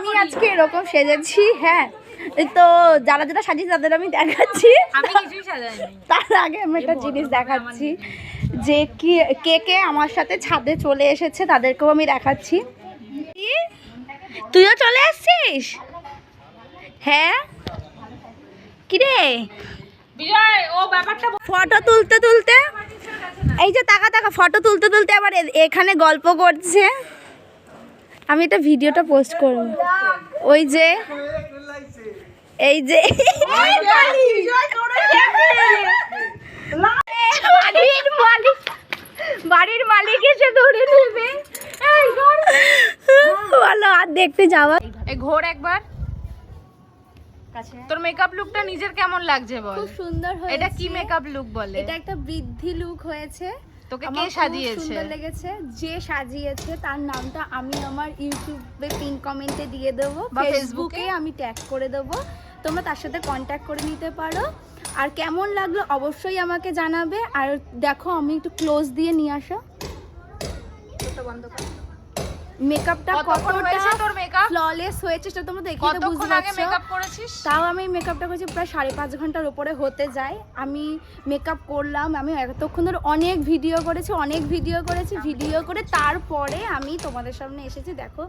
আমি আজকে এরকম সেজেছি। হ্যাঁ, তো যারা যারা সাজিয়েছে তাদের আমি দেখাচ্ছি। তার আগে আমি একটা জিনিস দেখাচ্ছি যে কে কে আমার সাথে ছাদে চলে এসেছে, তাদেরকেও আমি দেখাচ্ছি। তুইও চলে আসছিস? হ্যাঁ, কিরে ফটো তুলতে তুলতে, এই যে তাকা তাকা, ফটো তুলতে তুলতে আবার এখানে গল্প করছে। আমি এটা ভিডিওটা পোস্ট করব। ওই যে এই যে বাড়ির মালিক এসে ধরে নেবে। ভালো, আর দেখতে যাওয়া। এই ঘোর একবার। তোর মেকআপ লুকটা নিজের কেমন লাগছে বল? খুব সুন্দর হয়েছে। এটা কি মেকআপ লুক বলে? এটা একটা বৃদ্ধি লুক হয়েছে। তোকে কে সাজিয়েছে? সুন্দর লেগেছে। যে সাজিয়েছে তার নামটা আমি আমার ইউটিউবে পিন কমেন্টে দিয়ে দেবো, বা ফেসবুকে আমি ট্যাগ করে দেবো, তোমরা তার সাথে কন্ট্যাক্ট করে নিতে পারো। আর কেমন লাগলো অবশ্যই আমাকে জানাবে। আর দেখো, আমি একটু ক্লোজ দিয়ে নিয়ে আসো। মেকআপটা কতটা তোর মেকআপ ফ্ললেস হয়েছে সেটা তোমরা দেখে তো বুঝতে কতক্ষণ আগে পারছো। মেকআপ করেছিস? তাও আমি মেকআপটা করেছি প্রায় 5.5 ঘন্টার উপরে হতে যায়। আমি মেকআপ করলাম, আমি এতক্ষণ ধরে অনেক ভিডিও করেছি, ভিডিও করে তারপরে আমি তোমাদের সামনে এসেছি। দেখো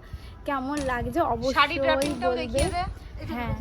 কেমন লাগছে অবশ্যই বলবে। হ্যাঁ।